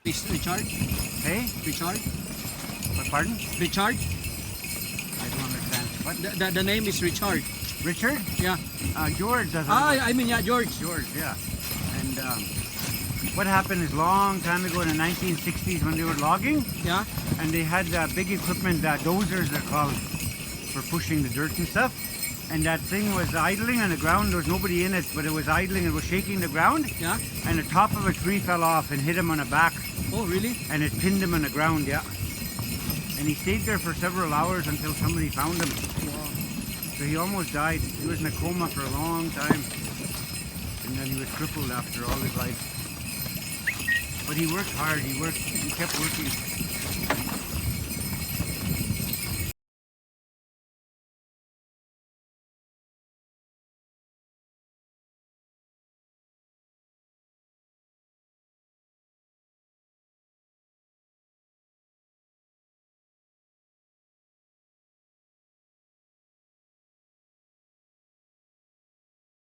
Is Richard? Hey? Richard? Pardon? Richard? I don't understand. What? The name is Richard. Richard? Yeah. George. That's I mean, yeah, George. George, yeah. And what happened is long time ago in the 1960s when they were logging, Yeah. and they had big equipment, dozers they're called, for pushing the dirt and stuff. And that thing was idling on the ground. There was nobody in it, but it was idling. It was shaking the ground. Yeah. And the top of a tree fell off and hit him on the back, Oh, really? and it pinned him on the ground. Yeah. And he stayed there for several hours until somebody found him. Wow. So he almost died. He was in a coma for a long time, and then he was crippled after all his life. But he worked hard. He kept working.